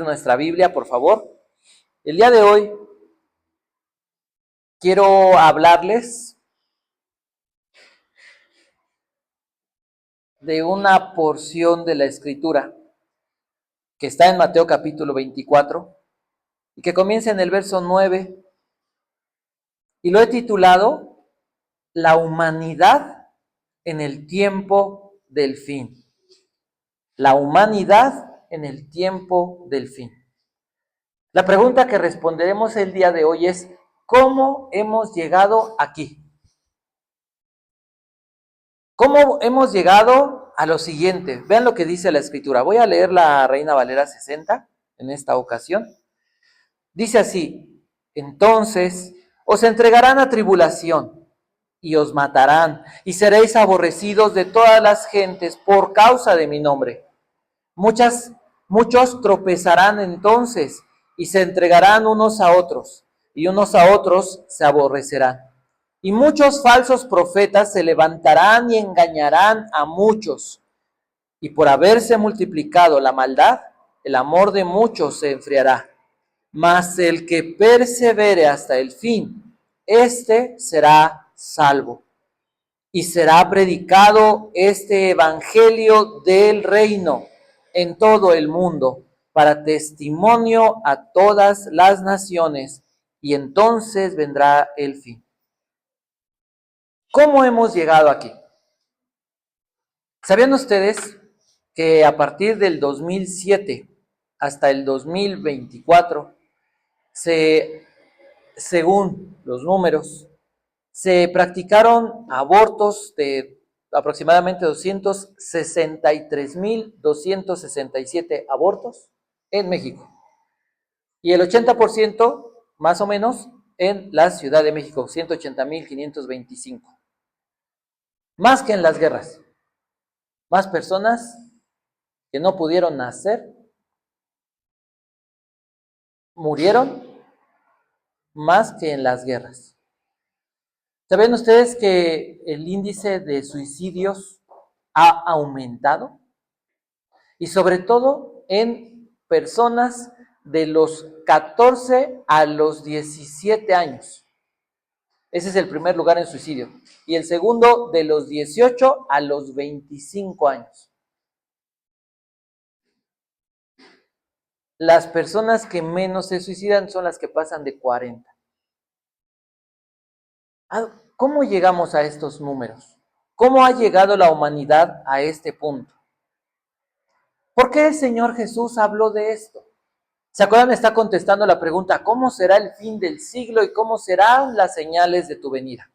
Nuestra Biblia, por favor. El día de hoy quiero hablarles de una porción de la Escritura que está en Mateo capítulo 24 y que comienza en el verso 9 y lo he titulado La humanidad en el tiempo del fin. La humanidad en el tiempo del fin. La pregunta que responderemos el día de hoy es: ¿cómo hemos llegado aquí? ¿Cómo hemos llegado a lo siguiente? Vean lo que dice la Escritura. Voy a leer la Reina Valera 60 en esta ocasión. Dice así: entonces os entregarán a tribulación y os matarán y seréis aborrecidos de todas las gentes por causa de mi nombre. Muchos tropezarán entonces y se entregarán unos a otros y unos a otros se aborrecerán. Y muchos falsos profetas se levantarán y engañarán a muchos. Y por haberse multiplicado la maldad, el amor de muchos se enfriará. Mas el que persevere hasta el fin, éste será salvo. Y será predicado este evangelio del reino en todo el mundo, para testimonio a todas las naciones, y entonces vendrá el fin. ¿Cómo hemos llegado aquí? ¿Sabían ustedes que a partir del 2007 hasta el 2024, según los números, se practicaron abortos de aproximadamente 263,267 abortos en México? Y el 80% más o menos en la Ciudad de México, 180,525. Más que en las guerras. Más personas que no pudieron nacer murieron más que en las guerras. ¿Saben ustedes que el índice de suicidios ha aumentado? Y sobre todo en personas de los 14 a los 17 años. Ese es el primer lugar en suicidio. Y el segundo de los 18 a los 25 años. Las personas que menos se suicidan son las que pasan de 40. ¿Cómo llegamos a estos números? ¿Cómo ha llegado la humanidad a este punto? ¿Por qué el Señor Jesús habló de esto? ¿Se acuerdan? Está contestando la pregunta: ¿cómo será el fin del siglo y cómo serán las señales de tu venida?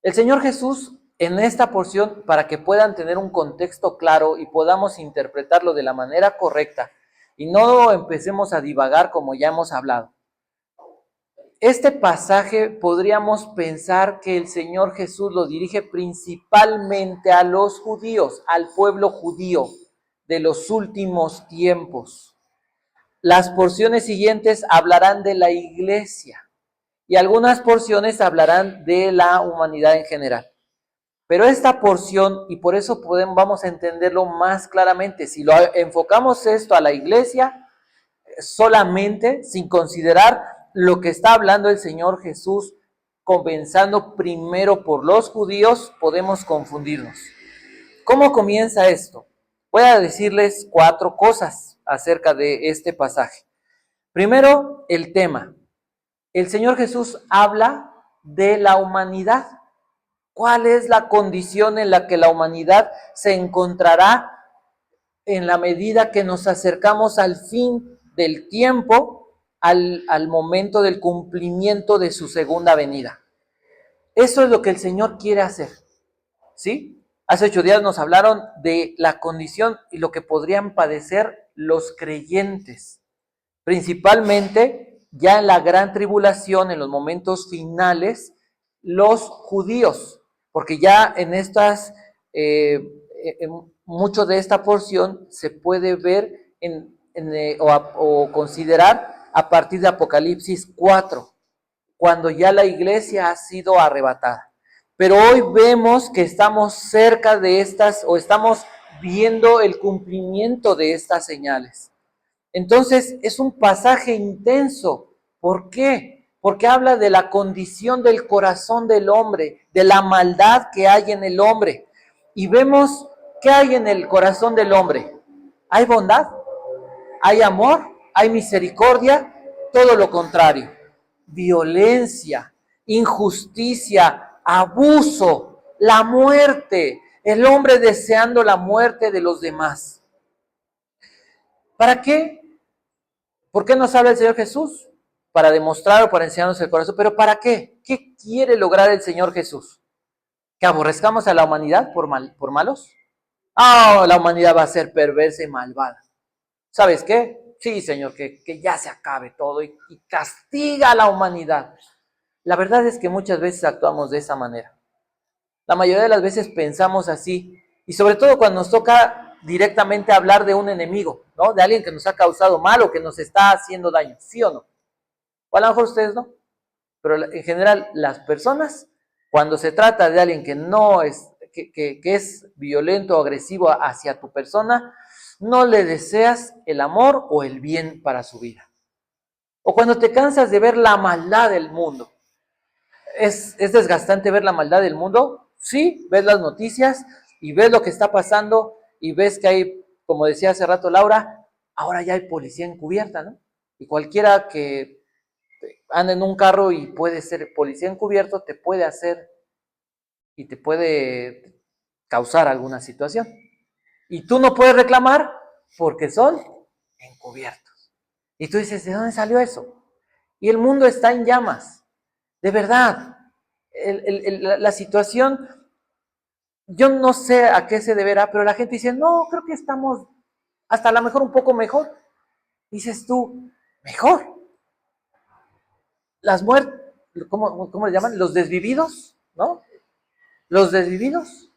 El Señor Jesús, en esta porción, para que puedan tener un contexto claro y podamos interpretarlo de la manera correcta y no empecemos a divagar como ya hemos hablado. Este pasaje podríamos pensar que el Señor Jesús lo dirige principalmente a los judíos, al pueblo judío de los últimos tiempos. Las porciones siguientes hablarán de la iglesia y algunas porciones hablarán de la humanidad en general. Pero esta porción, y por eso vamos a entenderlo más claramente, si lo enfocamos esto a la iglesia solamente, sin considerar lo que está hablando el Señor Jesús, comenzando primero por los judíos, podemos confundirnos. ¿Cómo comienza esto? Voy a decirles 4 cosas acerca de este pasaje. Primero, el tema. El Señor Jesús habla de la humanidad. ¿Cuál es la condición en la que la humanidad se encontrará en la medida que nos acercamos al fin del tiempo, al momento del cumplimiento de su segunda venida? Eso es lo que el Señor quiere hacer, ¿sí? Hace 8 días nos hablaron de la condición y lo que podrían padecer los creyentes, principalmente ya en la gran tribulación, en los momentos finales, los judíos, porque ya en mucho de esta porción se puede ver o considerar a partir de Apocalipsis 4, cuando ya la iglesia ha sido arrebatada. Pero hoy vemos que estamos cerca de estas, o estamos viendo el cumplimiento de estas señales. Entonces es un pasaje intenso. ¿Por qué? Porque habla de la condición del corazón del hombre, de la maldad que hay en el hombre. Y vemos qué hay en el corazón del hombre. ¿Hay bondad? ¿Hay amor? ¿Hay misericordia? Todo lo contrario. Violencia, injusticia, abuso, la muerte. El hombre deseando la muerte de los demás. ¿Para qué? ¿Por qué nos habla el Señor Jesús? Para demostrar o para enseñarnos el corazón. ¿Pero para qué? ¿Qué quiere lograr el Señor Jesús? ¿Que aborrezcamos a la humanidad por malos? Ah, la humanidad va a ser perversa y malvada. ¿Sabes qué? Sí, Señor, que ya se acabe todo y castiga a la humanidad. La verdad es que muchas veces actuamos de esa manera. La mayoría de las veces pensamos así. Y sobre todo cuando nos toca directamente hablar de un enemigo, ¿no? De alguien que nos ha causado mal o que nos está haciendo daño, ¿sí o no? O a lo mejor ustedes no. Pero en general, las personas, cuando se trata de alguien que no es, que es violento o agresivo hacia tu persona, no le deseas el amor o el bien para su vida. O cuando te cansas de ver la maldad del mundo. ¿Es desgastante ver la maldad del mundo? Sí, ves las noticias y ves lo que está pasando y ves que hay, como decía hace rato Laura, ahora ya hay policía encubierta, ¿no? Y cualquiera que anda en un carro y puede ser policía encubierto, te puede hacer y te puede causar alguna situación. Y tú no puedes reclamar porque son encubiertos. Y tú dices, ¿de dónde salió eso? Y el mundo está en llamas. De verdad. La situación, yo no sé a qué se deberá, pero la gente dice, no, creo que estamos hasta a lo mejor un poco mejor. Dices tú, ¿mejor? Las muertes, ¿cómo le llaman? Los desvividos, ¿no? Los desvividos.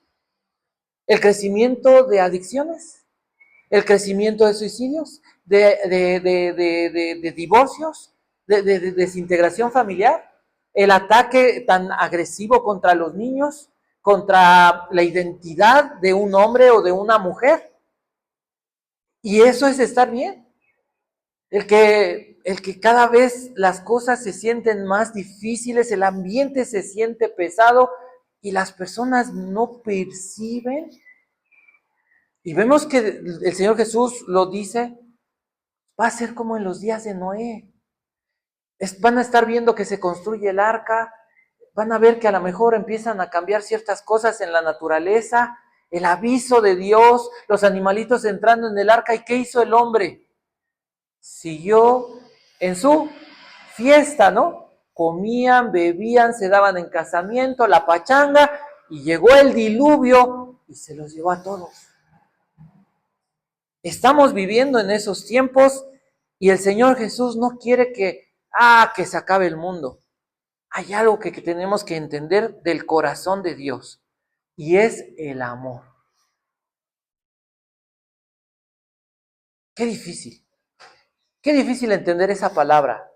El crecimiento de adicciones, el crecimiento de suicidios, de divorcios, de desintegración familiar, el ataque tan agresivo contra los niños, contra la identidad de un hombre o de una mujer. Y eso es estar bien. El que cada vez las cosas se sienten más difíciles, el ambiente se siente pesado y las personas no perciben. Y vemos que el Señor Jesús lo dice, va a ser como en los días de Noé. Van a estar viendo que se construye el arca, van a ver que a lo mejor empiezan a cambiar ciertas cosas en la naturaleza, el aviso de Dios, los animalitos entrando en el arca. ¿Y qué hizo el hombre? Siguió en su fiesta, ¿no? Comían, bebían, se daban en casamiento, la pachanga, y llegó el diluvio y se los llevó a todos. Estamos viviendo en esos tiempos y el Señor Jesús no quiere que se acabe el mundo. Hay algo que tenemos que entender del corazón de Dios y es el amor. Qué difícil entender esa palabra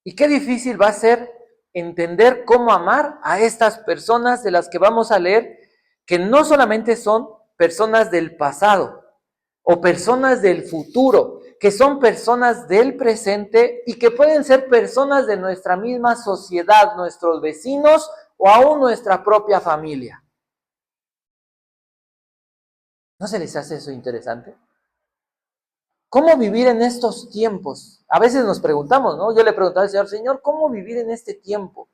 y qué difícil va a ser entender cómo amar a estas personas de las que vamos a leer, que no solamente son personas del pasado o personas del futuro, que son personas del presente y que pueden ser personas de nuestra misma sociedad, nuestros vecinos o aún nuestra propia familia. ¿No se les hace eso interesante? ¿Cómo vivir en estos tiempos? A veces nos preguntamos, ¿no? Yo le preguntaba al Señor, Señor, ¿cómo vivir en este tiempo?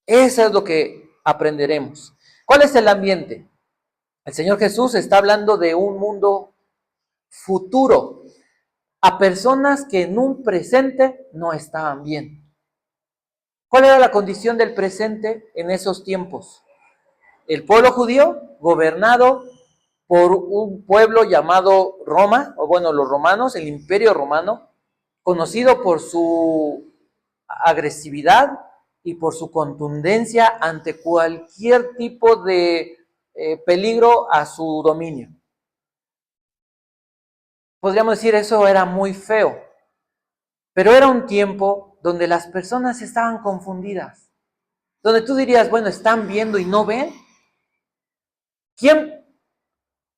Eso es lo que aprenderemos. ¿Cuál es el ambiente? El Señor Jesús está hablando de un mundo futuro, a personas que en un presente no estaban bien. ¿Cuál era la condición del presente en esos tiempos? El pueblo judío gobernado por un pueblo llamado Roma, o bueno, los romanos, el imperio romano, conocido por su agresividad y por su contundencia ante cualquier tipo de peligro a su dominio. Podríamos decir eso era muy feo, pero era un tiempo donde las personas estaban confundidas, donde tú dirías, bueno, ¿están viendo y no ven?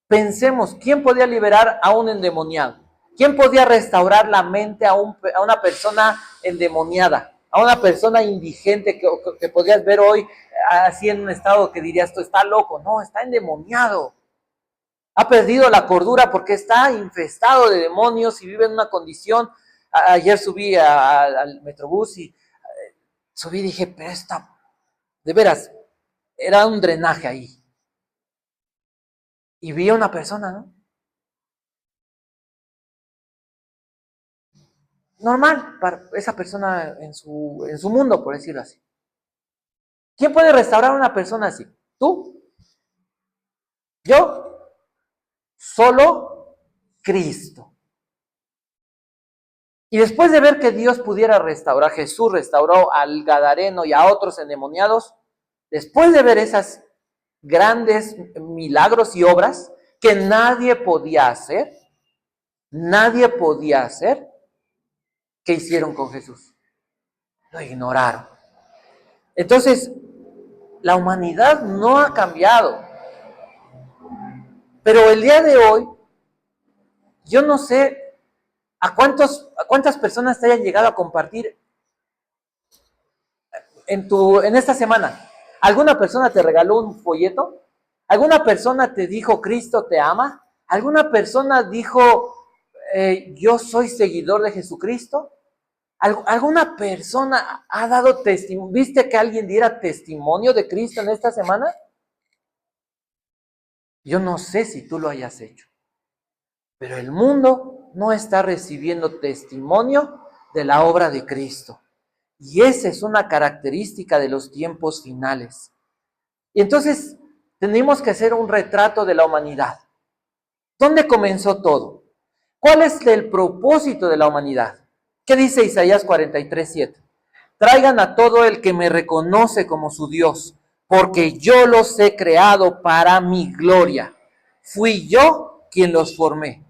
Pensemos, ¿quién podía liberar a un endemoniado? ¿Quién podía restaurar la mente a una persona endemoniada? A una persona indigente que podrías ver hoy así en un estado que dirías, tú está loco. No, está endemoniado. Ha perdido la cordura porque está infestado de demonios y vive en una condición. Ayer subí al Metrobús y subí y dije, pero de veras, era un drenaje ahí. Y vi a una persona, ¿no? Normal para esa persona en su mundo, por decirlo así. ¿Quién puede restaurar a una persona así? ¿Tú? ¿Yo? Solo Cristo. Y después de ver que Dios pudiera restaurar, Jesús restauró al Gadareno y a otros endemoniados, después de ver esas grandes milagros y obras que nadie podía hacer, ¿qué hicieron con Jesús? Lo ignoraron. Entonces, la humanidad no ha cambiado. Pero el día de hoy, yo no sé a cuántas personas te hayan llegado a compartir en esta semana. ¿Alguna persona te regaló un folleto? ¿Alguna persona te dijo Cristo te ama? ¿Alguna persona dijo yo soy seguidor de Jesucristo? ¿Alguna persona ha dado testimonio? ¿Viste que alguien diera testimonio de Cristo en esta semana? Yo no sé si tú lo hayas hecho, pero el mundo no está recibiendo testimonio de la obra de Cristo. Y esa es una característica de los tiempos finales. Y entonces tenemos que hacer un retrato de la humanidad. ¿Dónde comenzó todo? ¿Cuál es el propósito de la humanidad? ¿Qué dice Isaías 43:7? Traigan a todo el que me reconoce como su Dios, porque yo los he creado para mi gloria. Fui yo quien los formé.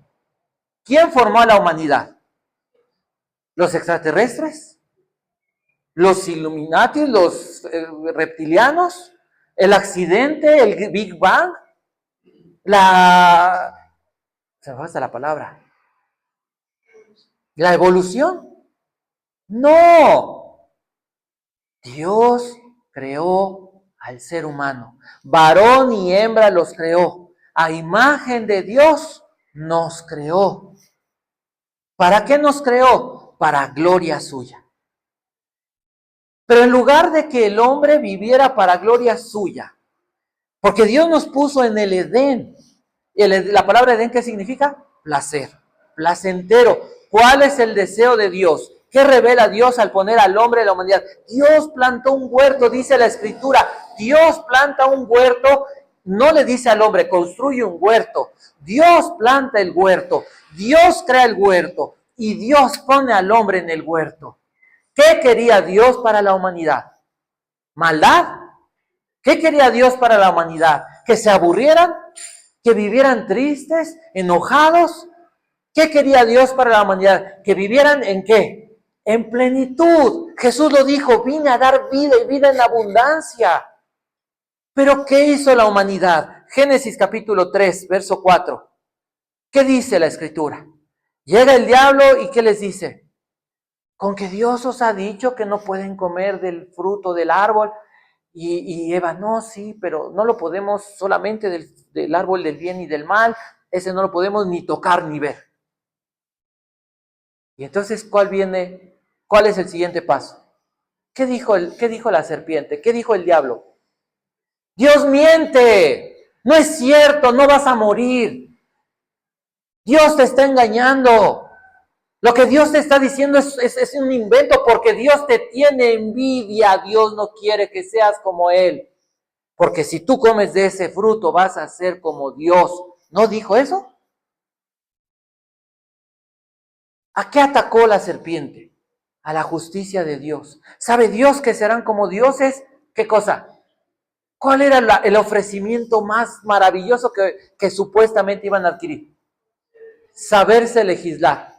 ¿Quién formó a la humanidad? ¿Los extraterrestres? ¿Los Illuminati? ¿Los reptilianos? ¿El accidente? ¿El Big Bang? Se me pasa la palabra. ¿La evolución? No. Dios creó al ser humano. Varón y hembra los creó. A imagen de Dios nos creó. ¿Para qué nos creó? Para gloria suya. Pero en lugar de que el hombre viviera para gloria suya, porque Dios nos puso en el Edén. La palabra Edén, ¿qué significa? Placer, placentero. ¿Cuál es el deseo de Dios? ¿Qué revela Dios al poner al hombre en la humanidad? Dios plantó un huerto, dice la Escritura. Dios planta un huerto, no le dice al hombre, construye un huerto. Dios planta el huerto, Dios crea el huerto y Dios pone al hombre en el huerto. ¿Qué quería Dios para la humanidad? ¿Maldad? ¿Qué quería Dios para la humanidad? ¿Que se aburrieran? ¿Que vivieran tristes? ¿Enojados? ¿Qué quería Dios para la humanidad? ¿Que vivieran en qué? En plenitud. Jesús lo dijo, vine a dar vida y vida en abundancia. ¿Pero qué hizo la humanidad? Génesis capítulo 3, verso 4. ¿Qué dice la Escritura? Llega el diablo y ¿qué les dice? Con que Dios os ha dicho que no pueden comer del fruto del árbol. Y Eva, no, sí, pero no lo podemos solamente del árbol del bien y del mal, ese no lo podemos ni tocar ni ver. Y entonces, ¿cuál es el siguiente paso? ¿Qué dijo la serpiente? ¿Qué dijo el diablo? Dios miente, no es cierto, no vas a morir. Dios te está engañando. Lo que Dios te está diciendo es un invento porque Dios te tiene envidia. Dios no quiere que seas como Él. Porque si tú comes de ese fruto vas a ser como Dios. ¿No dijo eso? ¿A qué atacó la serpiente? A la justicia de Dios. ¿Sabe Dios que serán como dioses? ¿Qué cosa? ¿Cuál era el ofrecimiento más maravilloso que supuestamente iban a adquirir? Saberse legislar.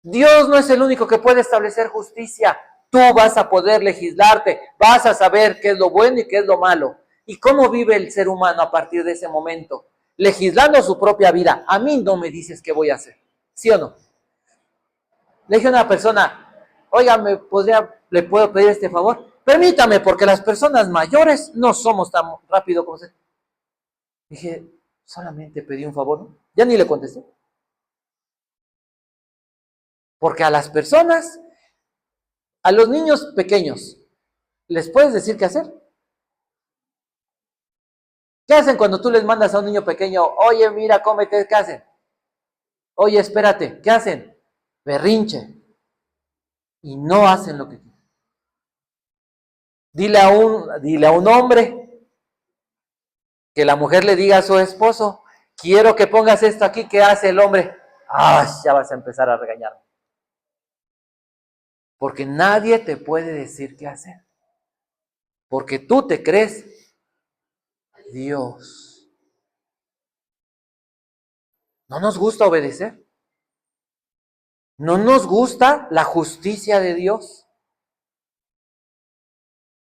Dios no es el único que puede establecer justicia. Tú vas a poder legislarte, vas a saber qué es lo bueno y qué es lo malo. ¿Y cómo vive el ser humano a partir de ese momento? legislando su propia vida. A mí no me dices qué voy a hacer, ¿sí o no? Le dije a una persona, oiga, ¿le puedo pedir este favor? Permítame, porque las personas mayores no somos tan rápido como usted. Dije, solamente pedí un favor, ¿no? Ya ni le contesté. Porque a las personas, a los niños pequeños, ¿les puedes decir qué hacer? ¿Qué hacen cuando tú les mandas a un niño pequeño, oye, mira, cómete, qué hacen? Oye, espérate, ¿qué hacen? Berrinche. Y no hacen lo que quieren. Dile a un hombre que la mujer le diga a su esposo, quiero que pongas esto aquí, ¿qué hace el hombre? Ah, ya vas a empezar a regañarme. Porque nadie te puede decir qué hacer. Porque tú te crees Dios. No nos gusta obedecer. No nos gusta la justicia de Dios.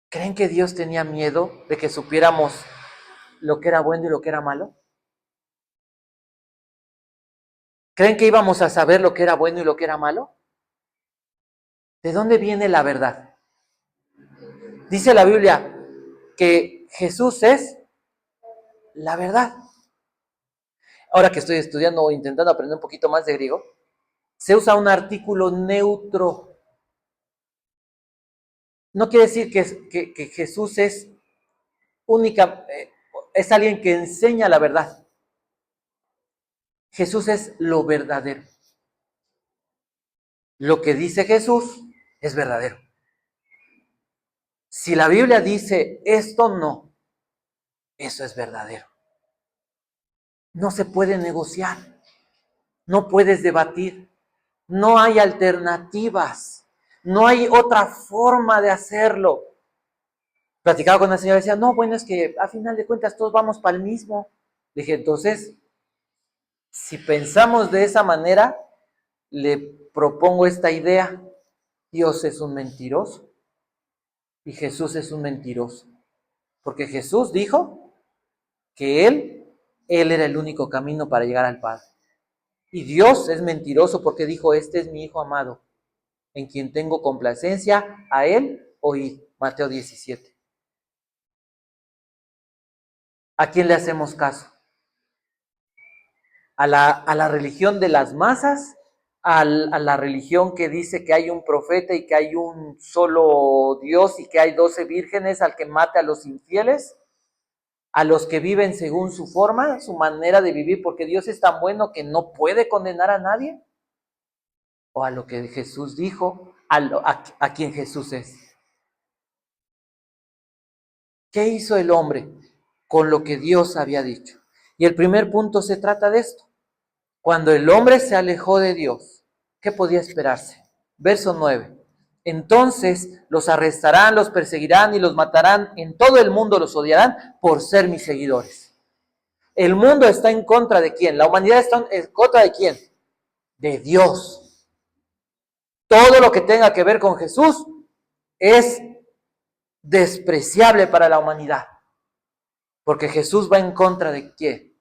¿Creen que Dios tenía miedo de que supiéramos lo que era bueno y lo que era malo? ¿Creen que íbamos a saber lo que era bueno y lo que era malo? ¿De dónde viene la verdad? Dice la Biblia que Jesús es la verdad. Ahora que estoy estudiando o intentando aprender un poquito más de griego, se usa un artículo neutro. No quiere decir que Jesús es es alguien que enseña la verdad. Jesús es lo verdadero. Lo que dice Jesús es verdadero. Si la Biblia dice esto no, eso es verdadero. No se puede negociar, no puedes debatir, no hay alternativas, no hay otra forma de hacerlo. Platicaba con una señora y decía, no, bueno, es que a final de cuentas todos vamos para el mismo. Le dije, entonces, si pensamos de esa manera, le propongo esta idea. Dios es un mentiroso y Jesús es un mentiroso. Porque Jesús dijo que Él era el único camino para llegar al Padre. Y Dios es mentiroso porque dijo, este es mi Hijo amado, en quien tengo complacencia, a Él oíd. Mateo 17. ¿A quién le hacemos caso? ¿A la religión de las masas? ¿A la religión que dice que hay un profeta y que hay un solo Dios y que hay 12 vírgenes al que mate a los infieles? ¿A los que viven según su forma, su manera de vivir, porque Dios es tan bueno que no puede condenar a nadie? ¿O a lo que Jesús dijo, a quien Jesús es? ¿Qué hizo el hombre con lo que Dios había dicho? Y el primer punto se trata de esto. Cuando el hombre se alejó de Dios, ¿qué podía esperarse? Verso 9. Entonces los arrestarán, los perseguirán y los matarán. En todo el mundo los odiarán por ser mis seguidores. El mundo está en contra de quién? La humanidad está en contra de quién? De Dios. Todo lo que tenga que ver con Jesús es despreciable para la humanidad. Porque Jesús va en contra de quién?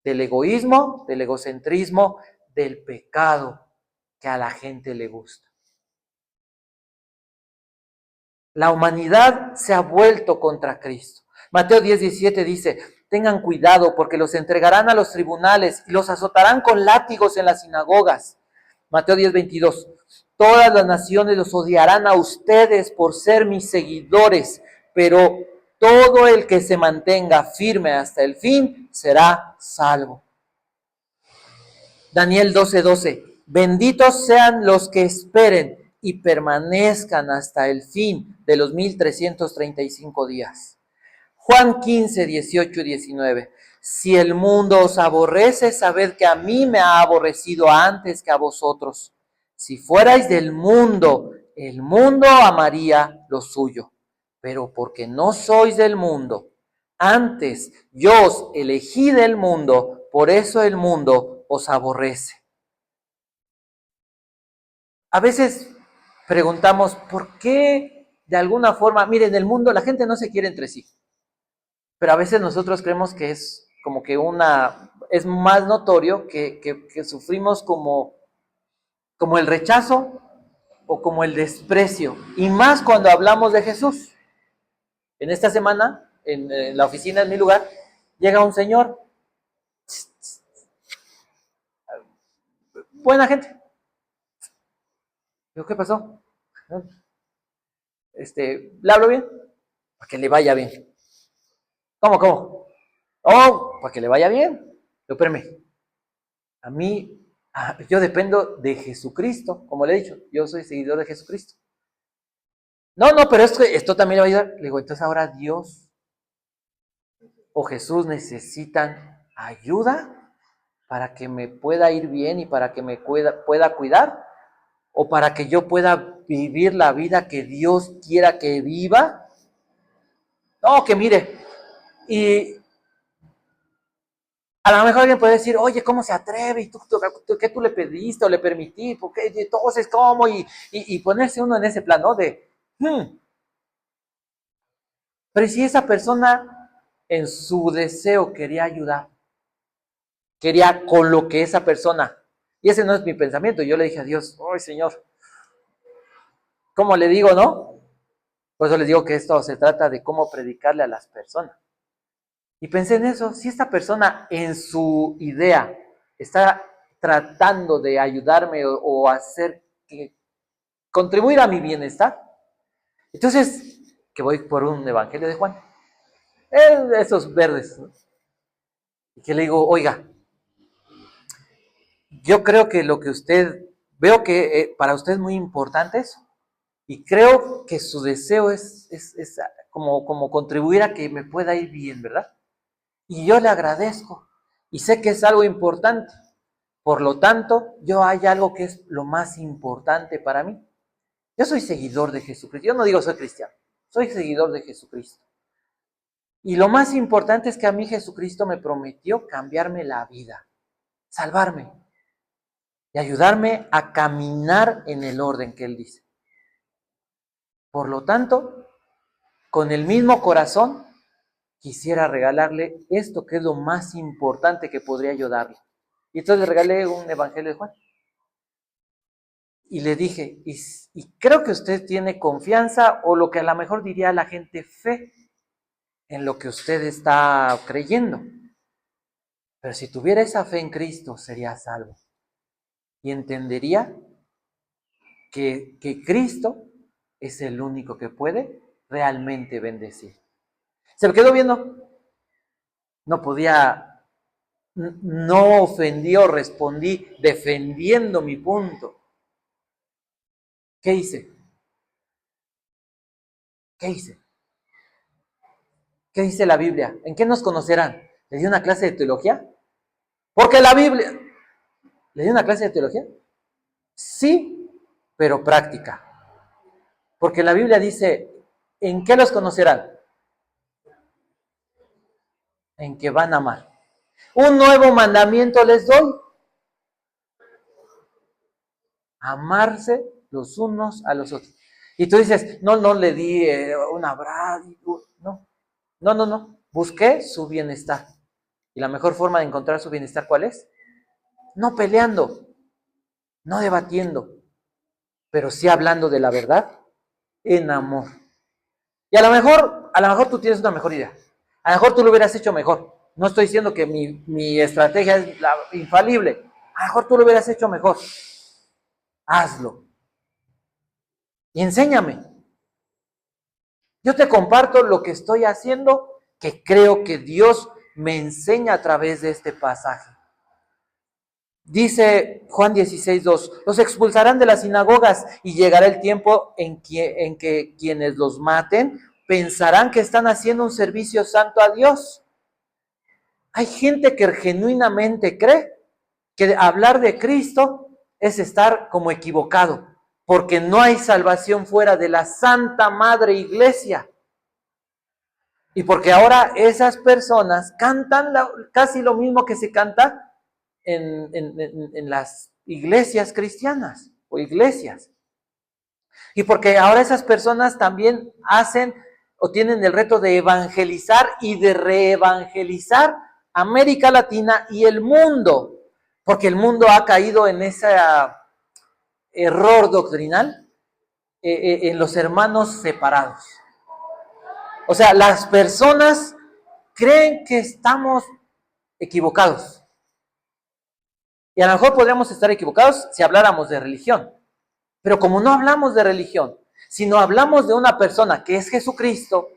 Del egoísmo, del egocentrismo, del pecado que a la gente le gusta. La humanidad se ha vuelto contra Cristo. Mateo 10:17 dice, tengan cuidado porque los entregarán a los tribunales y los azotarán con látigos en las sinagogas. Mateo 10:22, todas las naciones los odiarán a ustedes por ser mis seguidores, pero todo el que se mantenga firme hasta el fin será salvo. Daniel 12:12, benditos sean los que esperen y permanezcan hasta el fin de los 1335 días. Juan 15:18-19, si el mundo os aborrece, sabed que a mí me ha aborrecido antes que a vosotros. Si fuerais del mundo, el mundo amaría lo suyo. Pero porque no sois del mundo, antes yo os elegí del mundo, por eso el mundo os aborrece. A veces preguntamos, ¿por qué de alguna forma, miren, en el mundo la gente no se quiere entre sí? Pero a veces nosotros creemos que es como que es más notorio que sufrimos como el rechazo o como el desprecio, y más cuando hablamos de Jesús. En esta semana, en la oficina, en mi lugar, llega un señor, buena gente. Digo, ¿qué pasó? ¿Le hablo bien? Para que le vaya bien. ¿Cómo? Oh, para que le vaya bien. Yo, espérame. A mí, yo dependo de Jesucristo, como le he dicho, yo soy seguidor de Jesucristo. No, pero esto también le va a ayudar. Le digo, entonces ahora Dios o Jesús necesitan ayuda para que me pueda ir bien y para que me pueda cuidar, o para que yo pueda vivir la vida que Dios quiera que viva. No, que mire, y a lo mejor alguien puede decir, oye, ¿cómo se atreve? ¿Y qué tú le pediste o le permití? ¿Por qué? Entonces, ¿cómo? Y ponerse uno en ese plan, ¿no? Pero si esa persona en su deseo quería ayudar, quería con lo que esa persona, y ese no es mi pensamiento, yo le dije a Dios, ¡ay, Señor! ¿Cómo le digo, no? Por eso les digo que esto se trata de cómo predicarle a las personas. Y pensé en eso, si esta persona en su idea está tratando de ayudarme o hacer que contribuir a mi bienestar, entonces que voy por un evangelio de Juan, esos verdes, ¿no? Y que le digo, oiga, yo creo que lo que veo que para usted es muy importante eso, y creo que su deseo es como contribuir a que me pueda ir bien, ¿verdad? Y yo le agradezco, y sé que es algo importante. Por lo tanto, hay algo que es lo más importante para mí. Yo soy seguidor de Jesucristo. Yo no digo soy cristiano, soy seguidor de Jesucristo. Y lo más importante es que a mí Jesucristo me prometió cambiarme la vida, salvarme y ayudarme a caminar en el orden que Él dice. Por lo tanto, con el mismo corazón, quisiera regalarle esto que es lo más importante que podría yo darle. Y entonces le regalé un Evangelio de Juan. Y le dije, y creo que usted tiene confianza, o lo que a lo mejor diría la gente, fe en lo que usted está creyendo. Pero si tuviera esa fe en Cristo, sería salvo. Y entendería que Cristo es el único que puede realmente bendecir. Se me quedó viendo. No podía, no ofendió, respondí defendiendo mi punto. ¿Qué hice? ¿Qué hice? ¿Qué dice la Biblia? ¿En qué nos conocerán? ¿Le di una clase de teología? Porque la Biblia... ¿Le di una clase de teología? Sí, pero práctica. Porque la Biblia dice, ¿en qué los conocerán? En que van a amar. Un nuevo mandamiento les doy. Amarse los unos a los otros. Y tú dices, no le di un abrazo. No. Busqué su bienestar. Y la mejor forma de encontrar su bienestar, ¿cuál es? No peleando, no debatiendo, pero sí hablando de la verdad en amor. Y a lo mejor tú tienes una mejor idea. A lo mejor tú lo hubieras hecho mejor. No estoy diciendo que mi estrategia es la infalible. A lo mejor tú lo hubieras hecho mejor. Hazlo. Y enséñame. Yo te comparto lo que estoy haciendo, que creo que Dios me enseña a través de este pasaje. Dice Juan 16:2, los expulsarán de las sinagogas y llegará el tiempo en que quienes los maten pensarán que están haciendo un servicio santo a Dios. Hay gente que genuinamente cree que hablar de Cristo es estar como equivocado, porque no hay salvación fuera de la Santa Madre Iglesia. Y porque ahora esas personas cantan casi lo mismo que se canta en las iglesias cristianas o iglesias. Y porque ahora esas personas también hacen o tienen el reto de evangelizar y de reevangelizar América Latina y el mundo, porque el mundo ha caído en ese error doctrinal, en los hermanos separados. O sea, las personas creen que estamos equivocados. Y a lo mejor podríamos estar equivocados si habláramos de religión. Pero como no hablamos de religión, sino hablamos de una persona que es Jesucristo,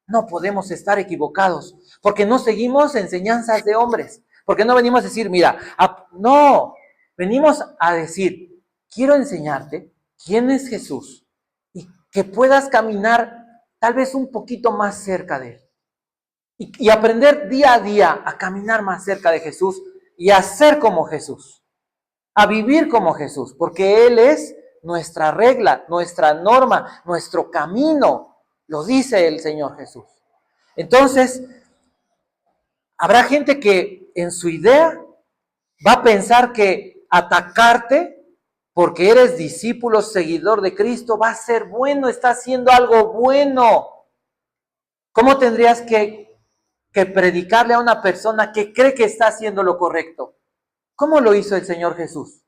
no podemos estar equivocados, porque no seguimos enseñanzas de hombres, porque no venimos a decir, mira, no, venimos a decir, quiero enseñarte quién es Jesús y que puedas caminar tal vez un poquito más cerca de él y aprender día a día a caminar más cerca de Jesús y a ser como Jesús, a vivir como Jesús, porque Él es nuestra regla, nuestra norma, nuestro camino, lo dice el Señor Jesús. Entonces, habrá gente que en su idea va a pensar que atacarte porque eres discípulo, seguidor de Cristo, va a ser bueno, está haciendo algo bueno. ¿Cómo tendrías que predicarle a una persona que cree que está haciendo lo correcto? ¿Cómo lo hizo el Señor Jesús?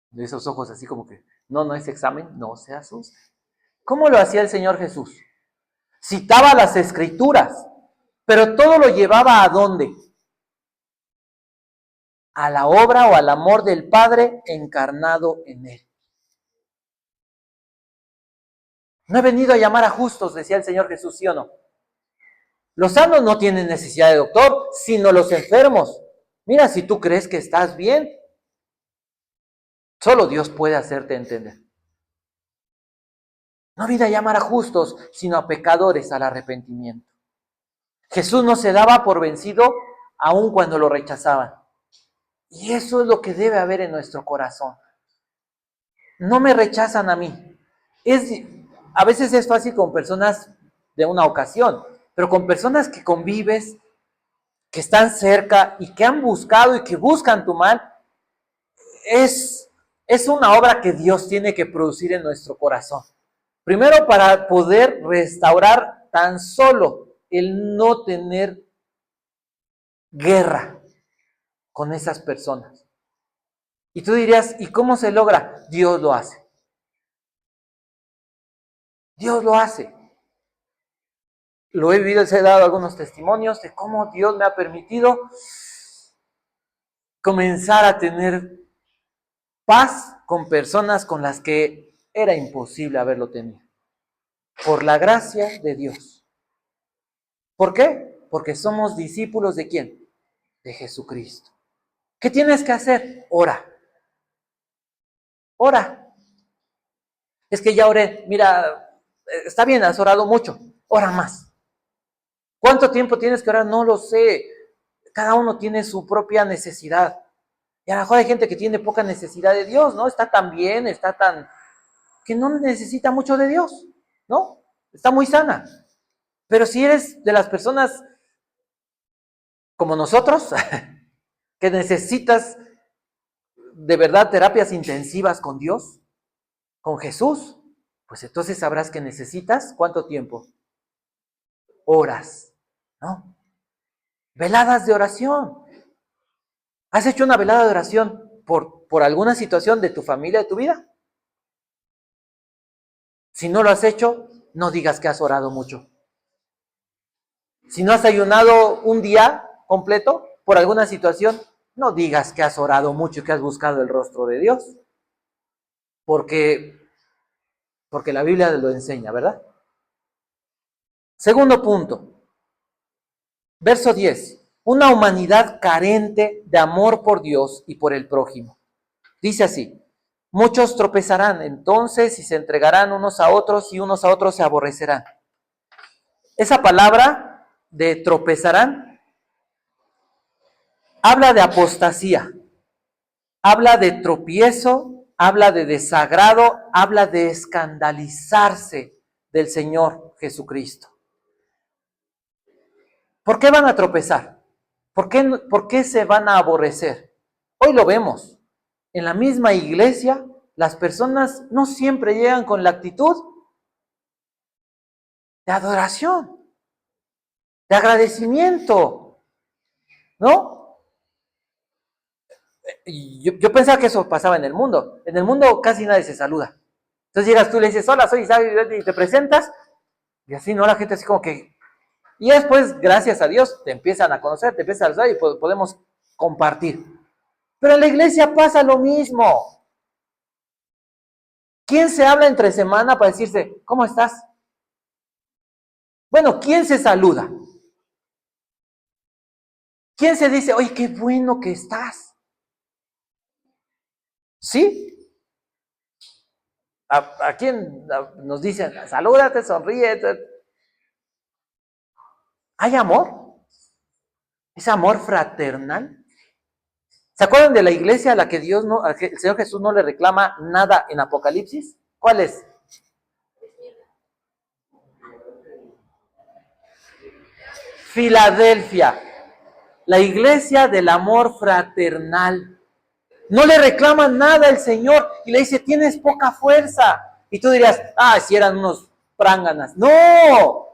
De esos ojos así como que, no es examen, no se asuste. ¿Cómo lo hacía el Señor Jesús? Citaba las Escrituras, pero todo lo llevaba ¿a dónde? A la obra o al amor del Padre encarnado en Él. No he venido a llamar a justos, decía el Señor Jesús, ¿sí o no? Los sanos no tienen necesidad de doctor, sino los enfermos. Mira, si tú crees que estás bien, solo Dios puede hacerte entender. No vine a llamar a justos, sino a pecadores al arrepentimiento. Jesús no se daba por vencido aun cuando lo rechazaban. Y eso es lo que debe haber en nuestro corazón. No me rechazan a mí. A veces es fácil con personas de una ocasión, pero con personas que convives, que están cerca y que han buscado y que buscan tu mal, es una obra que Dios tiene que producir en nuestro corazón. Primero, para poder restaurar tan solo el no tener guerra con esas personas. Y tú dirías, ¿y cómo se logra? Dios lo hace. Dios lo hace. Lo he vivido, les he dado algunos testimonios de cómo Dios me ha permitido comenzar a tener paz con personas con las que era imposible haberlo tenido. Por la gracia de Dios. ¿Por qué? Porque somos discípulos ¿de quién? De Jesucristo. ¿Qué tienes que hacer? Ora. Ora. Es que ya oré. Mira, está bien, has orado mucho. Ora más. ¿Cuánto tiempo tienes que orar? No lo sé. Cada uno tiene su propia necesidad. Y a lo mejor hay gente que tiene poca necesidad de Dios, ¿no? Está tan bien, está tan... que no necesita mucho de Dios, ¿no? Está muy sana. Pero si eres de las personas como nosotros, que necesitas de verdad terapias intensivas con Dios, con Jesús, pues entonces sabrás que necesitas, ¿cuánto tiempo? Horas, ¿no? Veladas de oración. ¿Has hecho una velada de oración por alguna situación de tu familia, de tu vida? Si no lo has hecho, no digas que has orado mucho. Si no has ayunado un día completo por alguna situación, no digas que has orado mucho y que has buscado el rostro de Dios. Porque la Biblia lo enseña, ¿verdad? Segundo punto, verso 10. Una humanidad carente de amor por Dios y por el prójimo. Dice así, muchos tropezarán entonces y se entregarán unos a otros y unos a otros se aborrecerán. Esa palabra de tropezarán habla de apostasía, habla de tropiezo, habla de desagrado, habla de escandalizarse del Señor Jesucristo. ¿Por qué van a tropezar? ¿Por qué se van a aborrecer? Hoy lo vemos. En la misma iglesia, las personas no siempre llegan con la actitud de adoración. de agradecimiento, ¿no? Yo pensaba que eso pasaba en el mundo. En el mundo casi nadie se saluda. Entonces llegas tú y le dices, hola, soy Isaac, y te presentas, y así, ¿no? La gente así como que... Y después, gracias a Dios, te empiezan a conocer, te empiezan a saludar y podemos compartir. Pero en la iglesia pasa lo mismo. ¿Quién se habla entre semana para decirse, ¿cómo estás? Bueno, ¿quién se saluda? ¿Quién se dice, oye, qué bueno que estás? ¿Sí? ¿A quién nos dicen, salúdate, sonríe? ¿Hay amor? ¿Es amor fraternal? ¿Se acuerdan de la iglesia a la que el Señor Jesús no le reclama nada en Apocalipsis? ¿Cuál es? Filadelfia, la iglesia del amor fraternal. No le reclama nada el Señor y le dice, tienes poca fuerza. Y tú dirías, si eran unos pránganas. No,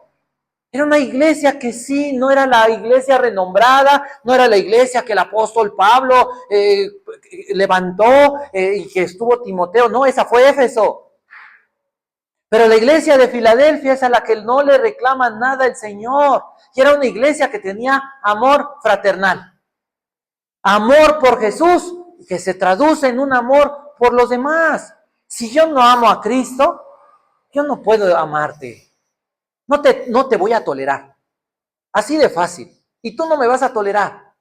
era una iglesia que sí, no era la iglesia renombrada, no era la iglesia que el apóstol Pablo levantó y que estuvo Timoteo. No, esa fue Éfeso. Pero la iglesia de Filadelfia es a la que no le reclama nada el Señor. Y era una iglesia que tenía amor fraternal. Amor por Jesús, que se traduce en un amor por los demás. Si yo no amo a Cristo, yo no puedo amarte. No te voy a tolerar. Así de fácil. Y tú no me vas a tolerar.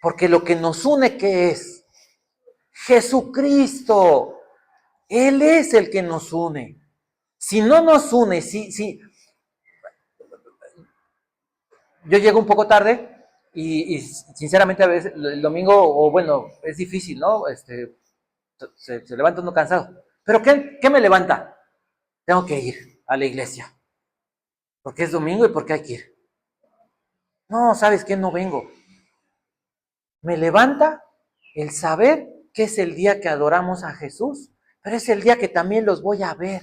Porque lo que nos une, ¿qué es? Jesucristo. Él es el que nos une. Si no nos une, si yo llego un poco tarde y sinceramente a veces el domingo, o bueno, es difícil, ¿no? Se levanta uno cansado. ¿Pero qué me levanta? Tengo que ir a la iglesia. Porque es domingo y porque hay que ir. No, ¿sabes qué? No vengo. Me levanta el saber que es el día que adoramos a Jesús, pero es el día que también los voy a ver.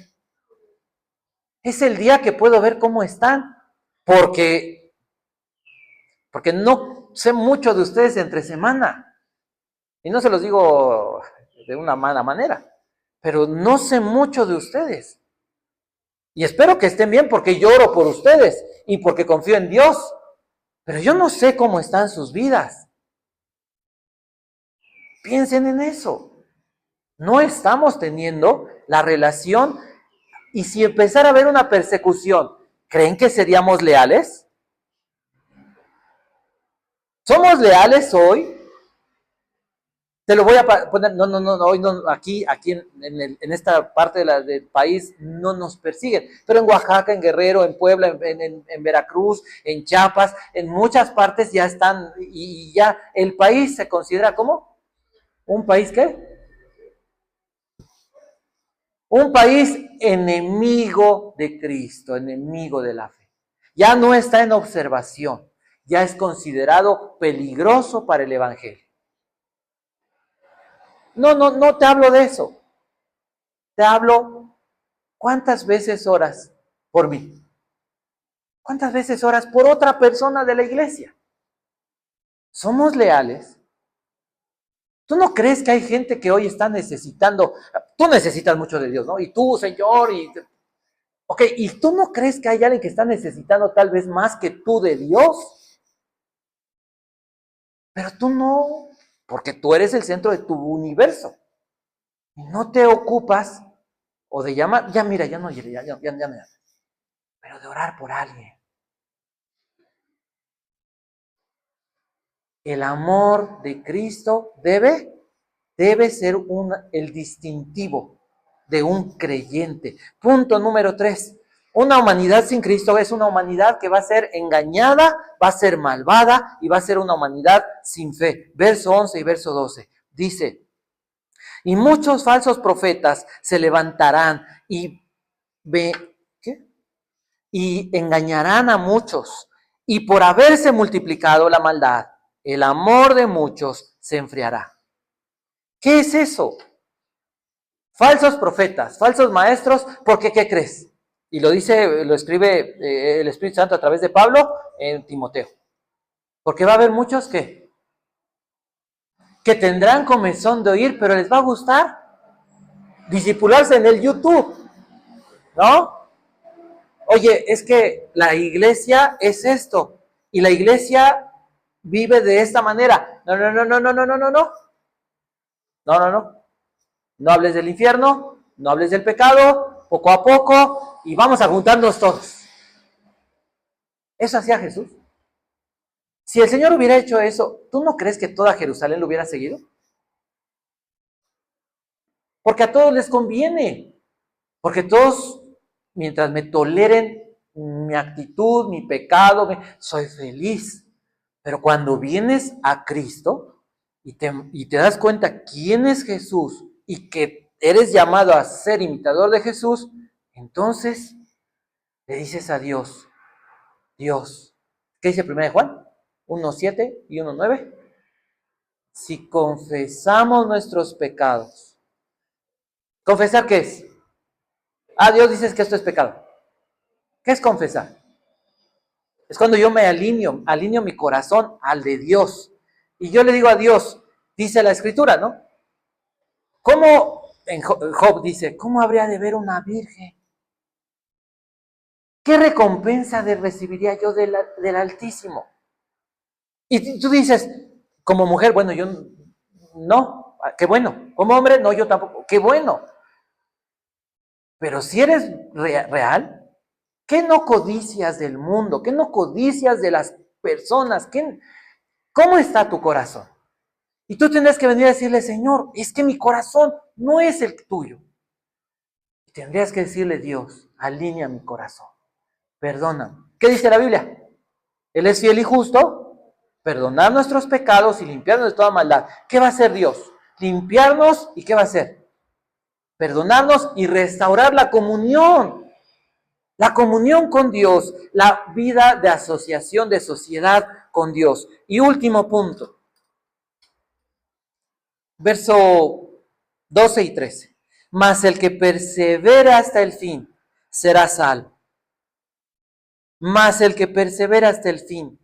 Es el día que puedo ver cómo están, porque no sé mucho de ustedes entre semana. Y no se los digo de una mala manera, pero no sé mucho de ustedes. Y espero que estén bien porque lloro por ustedes y porque confío en Dios. Pero yo no sé cómo están sus vidas. Piensen en eso. No estamos teniendo la relación, y si empezara a haber una persecución, ¿creen que seríamos leales? ¿Somos leales hoy? Te lo voy a poner, no, hoy no, aquí en esta parte del país no nos persiguen, pero en Oaxaca, en Guerrero, en Puebla, en Veracruz, en Chiapas, en muchas partes ya están, y ya el país se considera como un país, ¿qué? Un país enemigo de Cristo, enemigo de la fe. Ya no está en observación, ya es considerado peligroso para el evangelio. No te hablo de eso. Te hablo, ¿cuántas veces oras por mí? ¿Cuántas veces oras por otra persona de la iglesia? ¿Somos leales? ¿Tú no crees que hay gente que hoy está necesitando? Tú necesitas mucho de Dios, ¿no? Y tú, Señor, ok, ¿y tú no crees que hay alguien que está necesitando tal vez más que tú de Dios? Pero tú no, porque tú eres el centro de tu universo. Y no te ocupas o de llamar, ya mira, ya no, pero de orar por alguien. El amor de Cristo debe ser el distintivo de un creyente. Punto número 3. Una humanidad sin Cristo es una humanidad que va a ser engañada, va a ser malvada y va a ser una humanidad sin fe. Verso 11 y verso 12. Dice, y muchos falsos profetas se levantarán ¿qué? Y engañarán a muchos. Y por haberse multiplicado la maldad, el amor de muchos se enfriará. ¿Qué es eso? Falsos profetas, falsos maestros, porque ¿qué crees? Y lo dice, lo escribe el Espíritu Santo a través de Pablo en Timoteo. Porque va a haber muchos que tendrán comezón de oír, pero les va a gustar discipularse en el YouTube, ¿no? Oye, es que la iglesia es esto, y la iglesia vive de esta manera. No, no, no, no, no, no, no, no, no. No, no, no. No hables del infierno, no hables del pecado, poco a poco, y vamos a juntarnos todos. Eso hacía Jesús. Si el Señor hubiera hecho eso, ¿tú no crees que toda Jerusalén lo hubiera seguido? Porque a todos les conviene. Porque todos, mientras me toleren mi actitud, mi pecado, soy feliz. Pero cuando vienes a Cristo y te das cuenta quién es Jesús y que eres llamado a ser imitador de Jesús, entonces le dices a Dios, Dios, ¿qué dice 1 Juan? 1:7 y 1:9. Si confesamos nuestros pecados, ¿confesar qué es? Ah, Dios dices que esto es pecado. ¿Qué es confesar? Es cuando yo me alineo mi corazón al de Dios. Y yo le digo a Dios, dice la Escritura, ¿no? ¿Cómo, en Job dice, cómo habría de ver una virgen? ¿Qué recompensa recibiría yo del Altísimo? Y tú dices, como mujer, bueno, yo no, qué bueno. Como hombre, no, yo tampoco, qué bueno. Pero si eres real, ¿qué no codicias del mundo? ¿Qué no codicias de las personas? ¿Cómo está tu corazón? Y tú tendrás que venir a decirle, Señor, es que mi corazón no es el tuyo. Y tendrías que decirle, Dios, alinea mi corazón, perdóname. ¿Qué dice la Biblia? Él es fiel y justo, perdonar nuestros pecados y limpiarnos de toda maldad. ¿Qué va a hacer Dios? Limpiarnos y ¿qué va a hacer? Perdonarnos y restaurar la comunión con Dios, la vida de asociación, de sociedad con Dios. Y último punto, verso 12 y 13. Mas el que persevera hasta el fin será salvo. Mas el que persevera hasta el fin.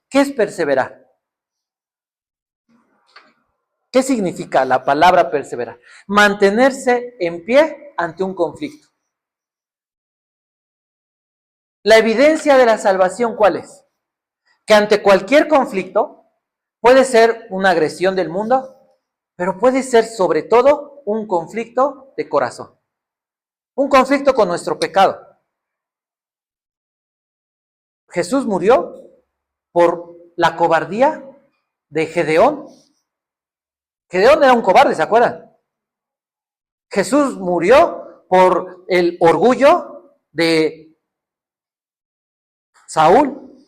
¿Qué es perseverar? ¿Qué significa la palabra perseverar? Mantenerse en pie ante un conflicto. La evidencia de la salvación, ¿cuál es? Que ante cualquier conflicto, puede ser una agresión del mundo, pero puede ser sobre todo un conflicto de corazón. Un conflicto con nuestro pecado. Jesús murió por la cobardía de Gedeón. Gedeón era un cobarde, ¿se acuerdan? Jesús murió por el orgullo de Saúl.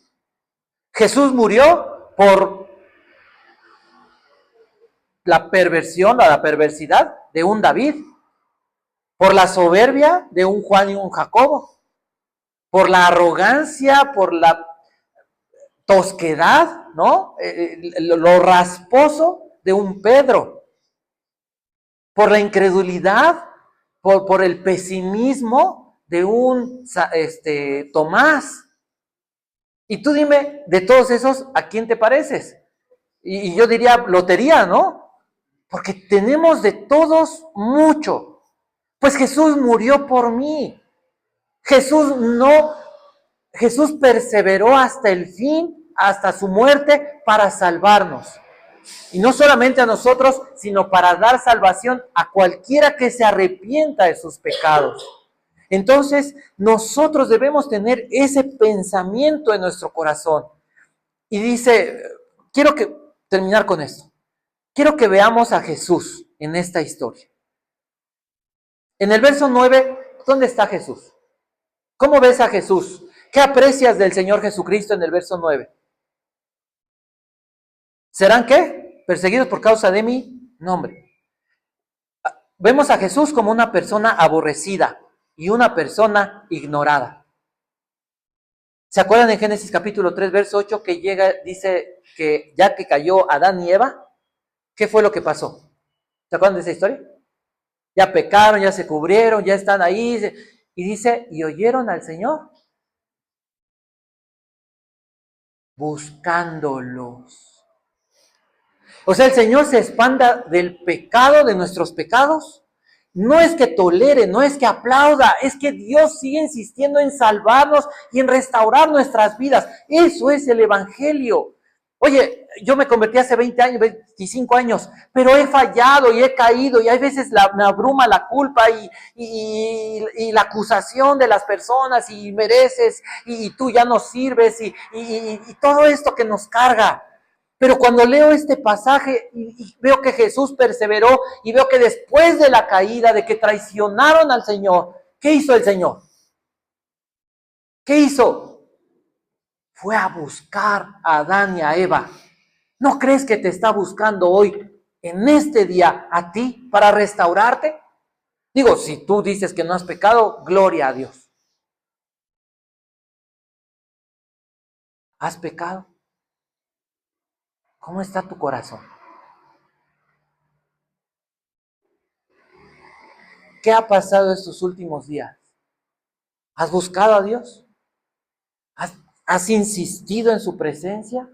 Jesús murió por la perversión o la perversidad de un David, por la soberbia de un Juan y un Jacobo, por la arrogancia, por la tosquedad, ¿no? Lo rasposo de un Pedro, por la incredulidad, por el pesimismo de un Tomás. Y tú dime, de todos esos, ¿a quién te pareces? Y yo diría lotería, ¿no? Porque tenemos de todos mucho. Pues Jesús murió por mí. Jesús perseveró hasta el fin, hasta su muerte, para salvarnos. Y no solamente a nosotros, sino para dar salvación a cualquiera que se arrepienta de sus pecados. Entonces, nosotros debemos tener ese pensamiento en nuestro corazón. Y dice, quiero terminar con esto. Quiero que veamos a Jesús en esta historia. En el verso 9, ¿dónde está Jesús? ¿Cómo ves a Jesús? ¿Qué aprecias del Señor Jesucristo en el verso 9? ¿Serán qué? Perseguidos por causa de mi nombre. Vemos a Jesús como una persona aborrecida y una persona ignorada. ¿Se acuerdan en Génesis capítulo 3, verso 8, que dice que ya que cayó Adán y Eva, ¿qué fue lo que pasó? ¿Se acuerdan de esa historia? Ya pecaron, ya se cubrieron, ya están ahí. Y dice, ¿y oyeron al Señor? Buscándolos. O sea, el Señor se espanta del pecado, de nuestros pecados. No es que tolere, no es que aplauda, es que Dios sigue insistiendo en salvarnos y en restaurar nuestras vidas. Eso es el Evangelio. Oye, yo me convertí hace 20 años, 25 años, pero he fallado y he caído y hay veces me abruma la culpa y la acusación de las personas y mereces y tú ya no sirves y todo esto que nos carga. Pero cuando leo este pasaje y veo que Jesús perseveró y veo que después de la caída, de que traicionaron al Señor, ¿qué hizo el Señor? ¿Qué hizo? Fue a buscar a Adán y a Eva. ¿No crees que te está buscando hoy, en este día, a ti para restaurarte? Digo, si tú dices que no has pecado, gloria a Dios. ¿Has pecado? ¿Cómo está tu corazón? ¿Qué ha pasado estos últimos días? ¿Has buscado a Dios? ¿Has insistido en su presencia?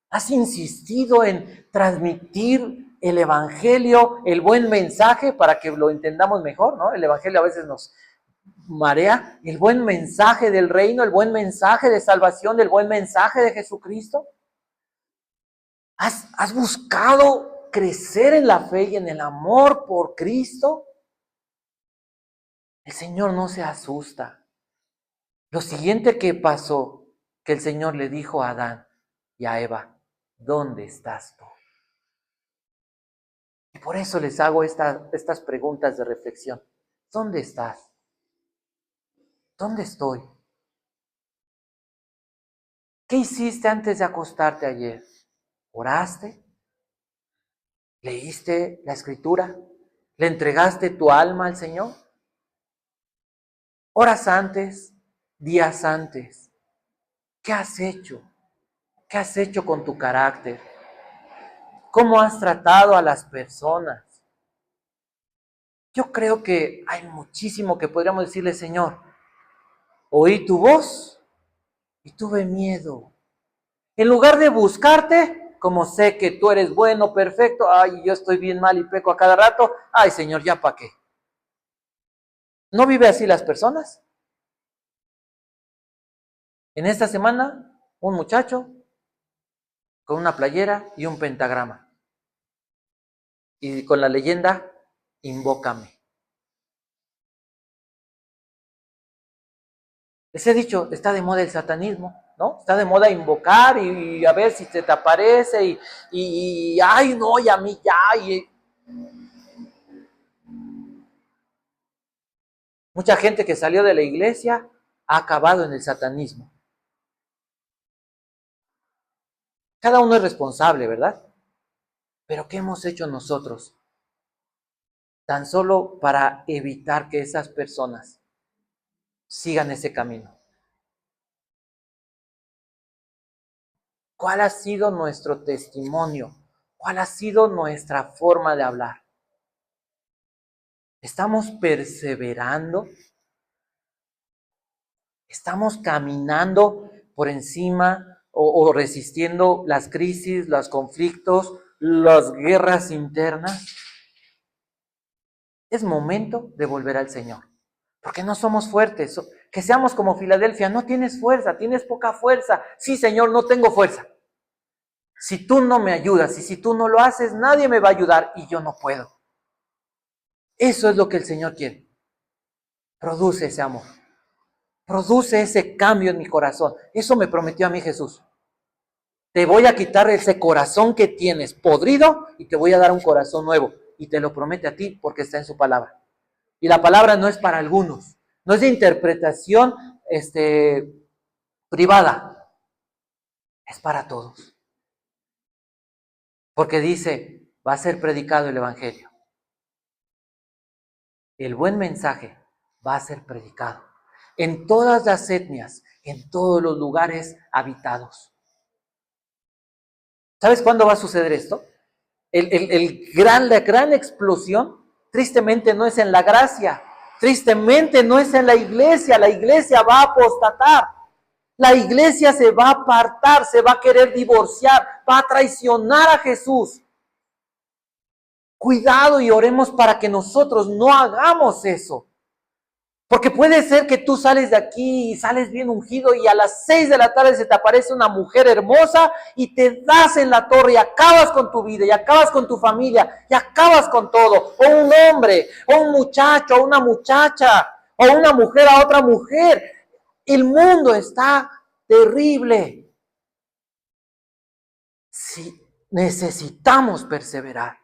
¿Has insistido en transmitir el Evangelio, el buen mensaje, para que lo entendamos mejor, ¿no? El Evangelio a veces nos marea, el buen mensaje del reino, el buen mensaje de salvación, el buen mensaje de Jesucristo. ¿Has buscado crecer en la fe y en el amor por Cristo? El Señor no se asusta. Lo siguiente que pasó, que el Señor le dijo a Adán y a Eva, ¿dónde estás tú? Y por eso les hago estas preguntas de reflexión. ¿Dónde estás? ¿Dónde estoy? ¿Qué hiciste antes de acostarte ayer? ¿Oraste? ¿Leíste la Escritura? ¿Le entregaste tu alma al Señor? Horas antes, días antes. ¿Qué has hecho? ¿Qué has hecho con tu carácter? ¿Cómo has tratado a las personas? Yo creo que hay muchísimo que podríamos decirle, Señor, oí tu voz y tuve miedo. En lugar de buscarte, como sé que tú eres bueno, perfecto, ay, yo estoy bien mal y peco a cada rato, ay, Señor, ¿ya para qué? ¿No vive así las personas? En esta semana, un muchacho con una playera y un pentagrama. Y con la leyenda, invócame. Les he dicho, está de moda el satanismo, ¿no? Está de moda invocar y a ver si se te aparece y ay, no, y a mí ya. Mucha gente que salió de la iglesia ha acabado en el satanismo. Cada uno es responsable, ¿verdad? Pero ¿qué hemos hecho nosotros? Tan solo para evitar que esas personas sigan ese camino. ¿Cuál ha sido nuestro testimonio? ¿Cuál ha sido nuestra forma de hablar? ¿Estamos perseverando? ¿Estamos caminando por encima o resistiendo las crisis, los conflictos, las guerras internas? Es momento de volver al Señor, porque no somos fuertes. Que seamos como Filadelfia, no tienes fuerza, tienes poca fuerza. Sí, Señor, no tengo fuerza. Si tú no me ayudas y si tú no lo haces, nadie me va a ayudar y yo no puedo. Eso es lo que el Señor quiere. Produce ese amor. Produce ese cambio en mi corazón. Eso me prometió a mí Jesús. Te voy a quitar ese corazón que tienes podrido y te voy a dar un corazón nuevo. Y te lo promete a ti porque está en su palabra. Y la palabra no es para algunos. No es de interpretación privada. Es para todos. Porque dice, va a ser predicado el Evangelio. El buen mensaje va a ser predicado en todas las etnias, en todos los lugares habitados. ¿Sabes cuándo va a suceder esto? La gran explosión, tristemente, no es en la gracia, Tristemente no es en la iglesia va a apostatar. La iglesia se va a apartar, se va a querer divorciar, va a traicionar a Jesús. Cuidado y oremos para que nosotros no hagamos eso. Porque puede ser que tú sales de aquí y sales bien ungido y a las 6 de la tarde se te aparece una mujer hermosa y te das en la torre y acabas con tu vida y acabas con tu familia y acabas con todo. O un hombre, o un muchacho, o una muchacha, o una mujer a otra mujer. El mundo está terrible. Sí, necesitamos perseverar.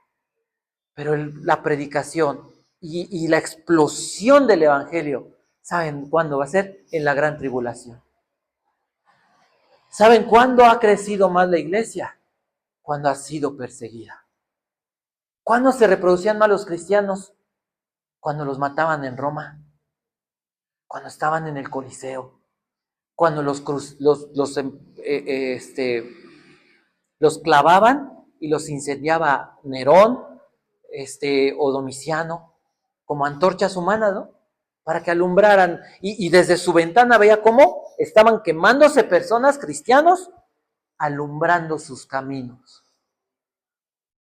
Pero la predicación y la explosión del evangelio, ¿saben cuándo va a ser? En la gran tribulación. ¿Saben cuándo ha crecido más la iglesia? Cuando ha sido perseguida. ¿Cuándo se reproducían más los cristianos? Cuando los mataban en Roma, cuando estaban en el Coliseo, cuando los clavaban y los incendiaba Nerón, o Domiciano, como antorchas humanas, ¿no? Para que alumbraran. Y desde su ventana veía cómo estaban quemándose personas, cristianos, alumbrando sus caminos.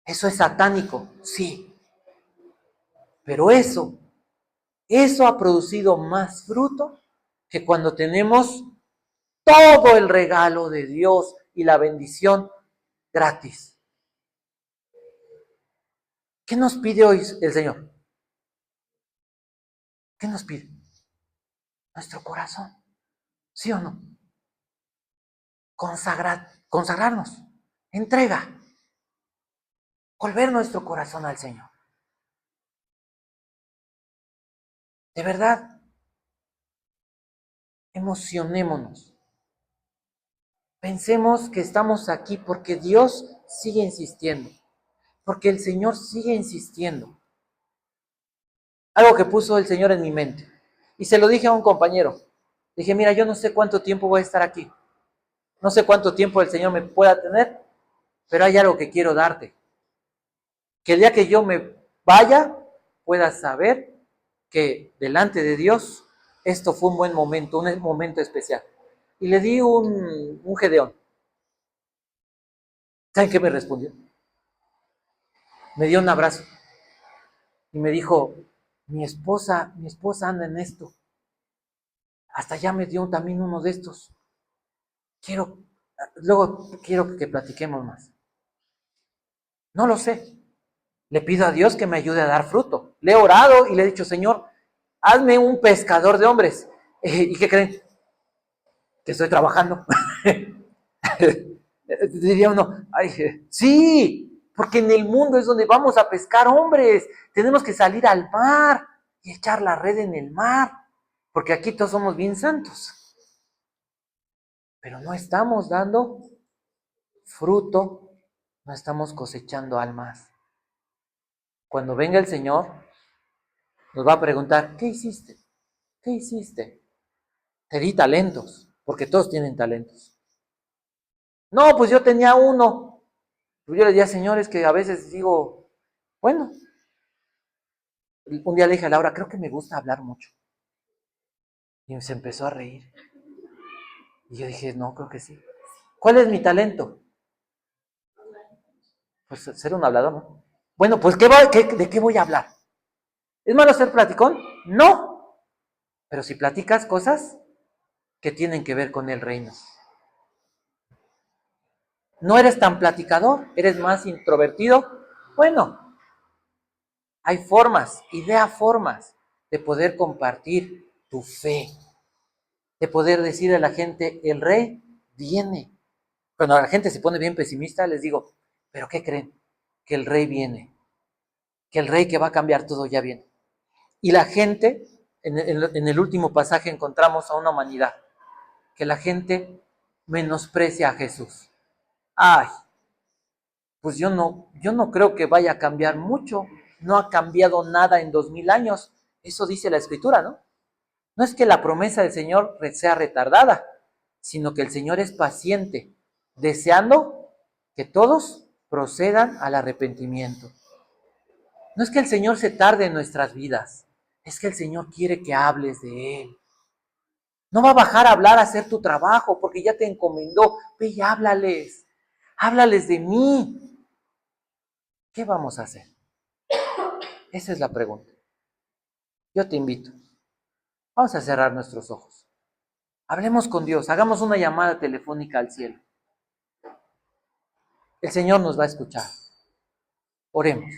Eso es satánico, sí. Pero eso ha producido más fruto que cuando tenemos todo el regalo de Dios y la bendición gratis. ¿Qué nos pide hoy el Señor? ¿Qué nos pide? Nuestro corazón. ¿Sí o no? Consagrarnos. Entrega. Volver nuestro corazón al Señor. De verdad, emocionémonos. Pensemos que estamos aquí porque Dios sigue insistiendo. Porque el Señor sigue insistiendo. Algo que puso el Señor en mi mente. Y se lo dije a un compañero. Dije, mira, yo no sé cuánto tiempo voy a estar aquí. No sé cuánto tiempo el Señor me pueda tener, pero hay algo que quiero darte. Que el día que yo me vaya, puedas saber que delante de Dios esto fue un buen momento, un momento especial. Y le di un Gedeón. ¿Saben qué me respondió? Me dio un abrazo y me dijo, mi esposa anda en esto. Hasta ya me dio también uno de estos. Luego quiero que platiquemos más. No lo sé. Le pido a Dios que me ayude a dar fruto. Le he orado y le he dicho, Señor, hazme un pescador de hombres. ¿Y qué creen? Que estoy trabajando. Diría uno, ay, sí, porque en el mundo es donde vamos a pescar hombres. Tenemos que salir al mar y echar la red en el mar, porque aquí todos somos bien santos. Pero no estamos dando fruto, no estamos cosechando almas. Cuando venga el Señor, nos va a preguntar, ¿qué hiciste? ¿Qué hiciste? Te di talentos, porque todos tienen talentos. No, pues yo tenía uno. Yo le decía, señores, que a veces digo, bueno, un día le dije a Laura, creo que me gusta hablar mucho. Y se empezó a reír. Y yo dije, no, creo que sí. ¿Cuál es mi talento? Pues ser un hablador, ¿no? Bueno, pues ¿de qué voy a hablar? ¿Es malo ser platicón? No. Pero si platicas cosas que tienen que ver con el reino. No eres tan platicador, eres más introvertido. Bueno, hay formas de poder compartir tu fe, de poder decir a la gente, el rey viene. Cuando la gente se pone bien pesimista, les digo, ¿pero qué creen? Que el rey viene, que el rey que va a cambiar todo ya viene. Y la gente, en el último pasaje encontramos a una humanidad, que la gente menosprecia a Jesús. Ay, pues yo no creo que vaya a cambiar mucho, no ha cambiado nada en 2000 años, eso dice la Escritura, ¿no? No es que la promesa del Señor sea retardada, sino que el Señor es paciente, deseando que todos procedan al arrepentimiento. No es que el Señor se tarde en nuestras vidas, Es que el Señor quiere que hables de Él. No va a bajar a hablar, a hacer tu trabajo, porque ya te encomendó. Ve y háblales. Háblales de mí. ¿Qué vamos a hacer? Esa es la pregunta. Yo te invito. Vamos a cerrar nuestros ojos. Hablemos con Dios. Hagamos una llamada telefónica al cielo. El Señor nos va a escuchar. Oremos.